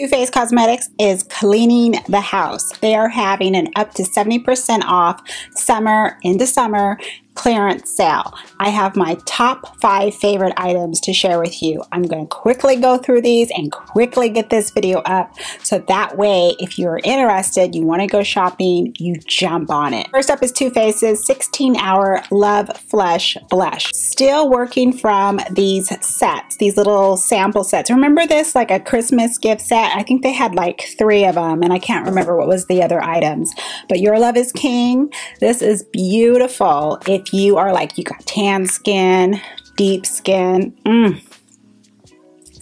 Too Faced Cosmetics is cleaning the house. They are having an up to 70% off summer into summer clearance sale. I have my top 5 favorite items to share with you. I'm going to quickly go through these and quickly get this video up so that way if you're interested, you want to go shopping, you jump on it. First up is Too Faced's 16-hour Love Flush Blush. Still working from these sets, these little sample sets. Remember this, like a Christmas gift set? I think they had like 3 of them and I can't remember what was the other items. But Your Love is King. This is beautiful. If you are like, you got tan skin, deep skin,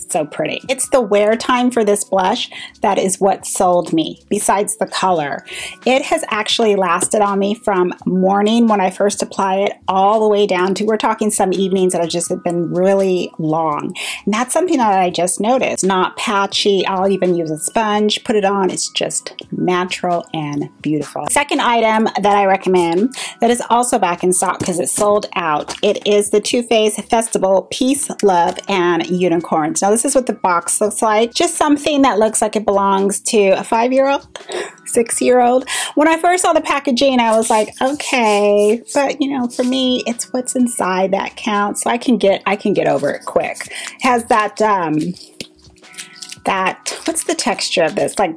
so pretty. It's the wear time for this blush that is what sold me, besides the color. It has actually lasted on me from morning when I first apply it all the way down to, we're talking some evenings that have just been really long. And that's something that I just noticed. Not patchy. I'll even use a sponge, put it on. It's just natural and beautiful. Second item that I recommend that is also back in stock because it's sold out. It is the Too Faced Festival Peace, Love, and Unicorns. Now this is what the box looks like. Just something that looks like it belongs to a 5-year-old, 6-year-old. When I first saw the packaging, I was like, okay, but you know, for me, it's what's inside that counts. So I can get over it quick. It has that what's the texture of this? Like,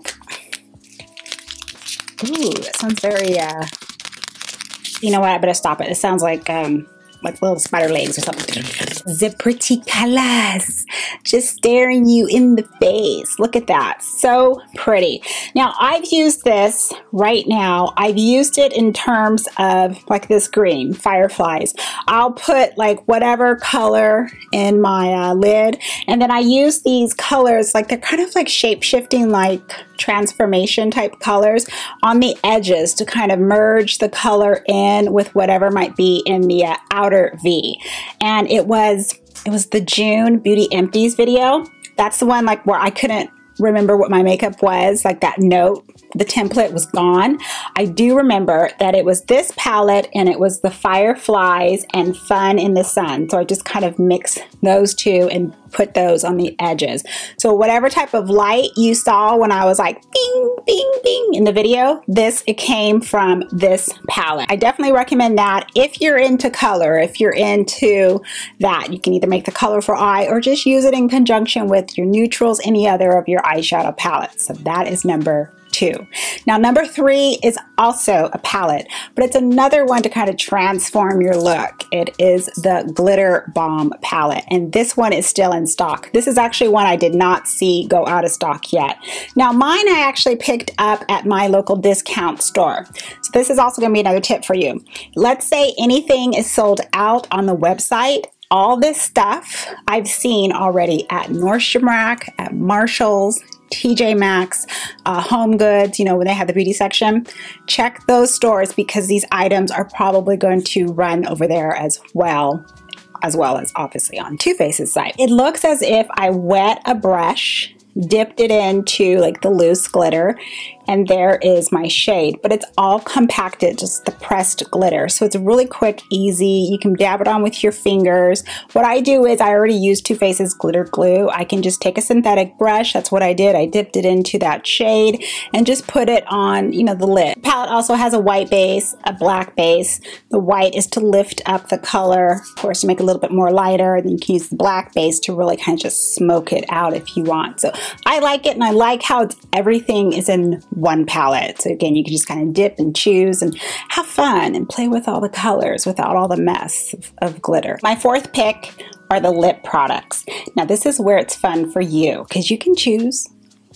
ooh, that sounds very you know what? I better stop it. It sounds like little spider legs or something. The pretty colors just staring you in the face. Look at that. So pretty. Now I've used this right now. I've used it in terms of like this green, fireflies. I'll put like whatever color in my lid, and then I use these colors, like they're kind of like shape-shifting, like transformation type colors on the edges to kind of merge the color in with whatever might be in the outer V. And it was the June Beauty Empties video. That's the one like where I couldn't remember what my makeup was, like that note, the template was gone. I do remember that it was this palette and it was the Fireflies and Fun in the Sun. So I just kind of mixed those two and put those on the edges. So whatever type of light you saw when I was like bing, bing, bing in the video, it came from this palette. I definitely recommend that if you're into color, if you're into that. You can either make the colorful eye or just use it in conjunction with your neutrals, any other of your eyeshadow palettes. So that is number 2. Now number 3 is also a palette, but it's another one to kind of transform your look. It is the Glitter Bomb palette, and this one is still in stock. This is actually one I did not see go out of stock yet. Now mine I actually picked up at my local discount store. So this is also going to be another tip for you. Let's say anything is sold out on the website. All this stuff I've seen already at Nordstrom Rack, at Marshall's, TJ Maxx, Home Goods, you know, when they have the beauty section. Check those stores because these items are probably going to run over there as well as obviously on Too Faced's site. It looks as if I wet a brush, dipped it into like the loose glitter, and there is my shade, but it's all compacted, just the pressed glitter. So it's really quick, easy. You can dab it on with your fingers. What I do is I already use Too Faced's glitter glue. I can just take a synthetic brush. That's what I did. I dipped it into that shade and just put it on, you know, the lid. The palette also has a white base, a black base. The white is to lift up the color, of course, to make it a little bit more lighter. And then you can use the black base to really kind of just smoke it out if you want. So I like it, and I like how everything is in one palette. So again, you can just kind of dip and choose and have fun and play with all the colors without all the mess of glitter. My 4th pick are the lip products. Now this is where it's fun for you because you can choose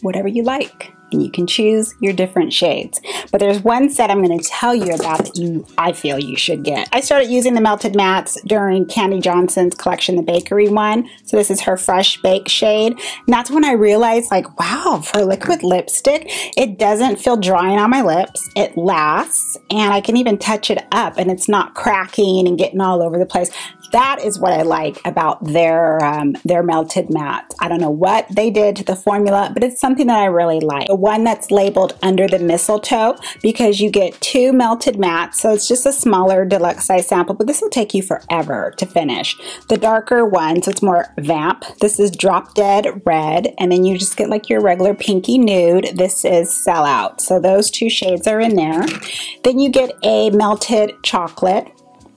whatever you like and you can choose your different shades. But there's one set I'm going to tell you about that I feel you should get. I started using the melted mattes during Candy Johnson's collection, the bakery one. So this is her Fresh Bake shade. And that's when I realized, like, wow, for liquid lipstick, it doesn't feel drying on my lips. It lasts, and I can even touch it up and it's not cracking and getting all over the place. That is what I like about their melted matte. I don't know what they did to the formula, but it's something that I really like. The one that's labeled Under the Mistletoe, because you get 2 melted mattes, so it's just a smaller deluxe size sample, but this will take you forever to finish. The darker one, so it's more vamp, this is Drop Dead Red, and then you just get like your regular pinky nude. This is Sellout. So those 2 shades are in there. Then you get a melted chocolate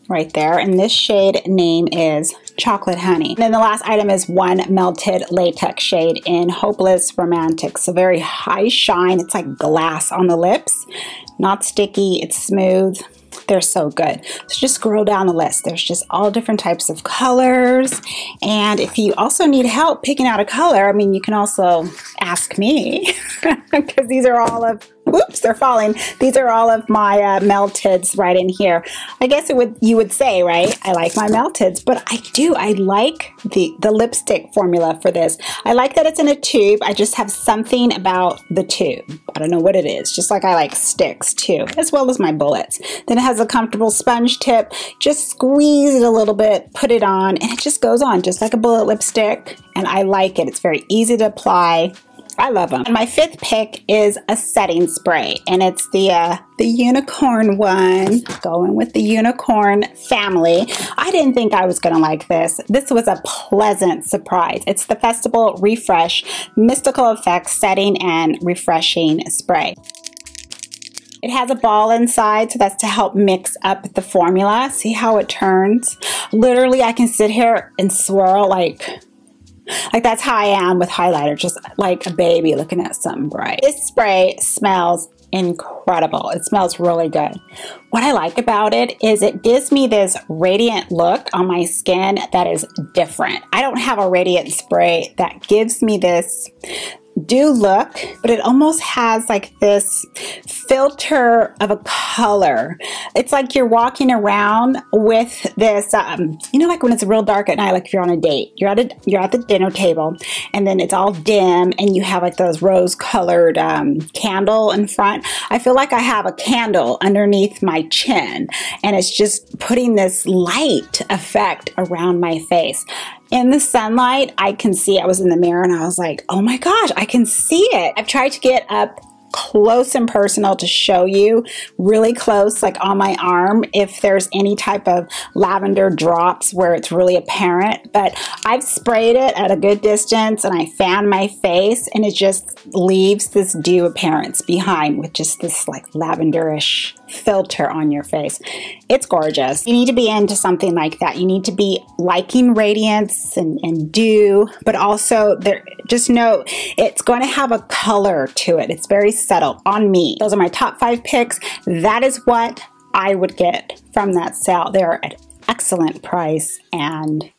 right there, and this shade name is Chocolate Honey. And then the last item is one melted latex shade in Hopeless Romantic. So very high shine. It's like glass on the lips. Not sticky, it's smooth. They're so good. So just scroll down the list. There's just all different types of colors. And if you also need help picking out a color, I mean, you can also ask me because these are all of, oops, they're falling. These are all of my melteds right in here. I guess you would say, right, I like my melteds, but I do. I like the lipstick formula for this. I like that it's in a tube. I just have something about the tube. I don't know what it is. Just like I like sticks too, as well as my bullets. Then it has a comfortable sponge tip. Just squeeze it a little bit, put it on, and it just goes on just like a bullet lipstick. And I like it. It's very easy to apply. I love them. And my 5th pick is a setting spray, and it's the unicorn one, going with the unicorn family. I didn't think I was gonna like this. This was a pleasant surprise. It's the Festival Refresh Mystical Effects Setting and Refreshing Spray. It has a ball inside, so that's to help mix up the formula. See how it turns? Literally, I can sit here and swirl like that's how I am with highlighter, just like a baby looking at something bright. This spray smells incredible. It smells really good. What I like about it is it gives me this radiant look on my skin that is different. I don't have a radiant spray that gives me this dew look, but it almost has like this filter of a color. It's like you're walking around with this, you know, like when it's real dark at night, like if you're on a date, you're at the dinner table, and then it's all dim, and you have like those rose-colored candle in front. I feel like I have a candle underneath my chin, and it's just putting this light effect around my face. In the sunlight, I can see. I was in the mirror and I was like, oh my gosh, I can see it. I've tried to get up close and personal to show you really close, like on my arm, if there's any type of lavender drops where it's really apparent. But I've sprayed it at a good distance and I fan my face, and it just leaves this dew appearance behind with just this like lavenderish filter on your face. It's gorgeous. You need to be into something like that. You need to be liking radiance and dew, but also just know it's going to have a color to it. It's very subtle on me. Those are my top 5 picks. That is what I would get from that sale. They're at excellent price. And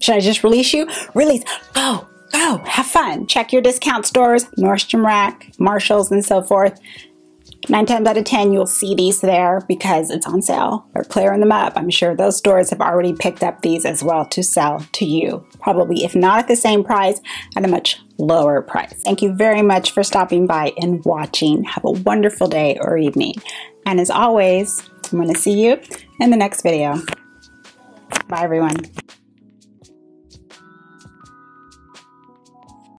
should I just release you? Release. Go, have fun. Check your discount stores, Nordstrom Rack, Marshalls, and so forth. 9 times out of 10, you'll see these there because it's on sale. They're clearing them up. I'm sure those stores have already picked up these as well to sell to you. Probably, if not at the same price, at a much lower price. Thank you very much for stopping by and watching. Have a wonderful day or evening. And as always, I'm going to see you in the next video. Bye, everyone.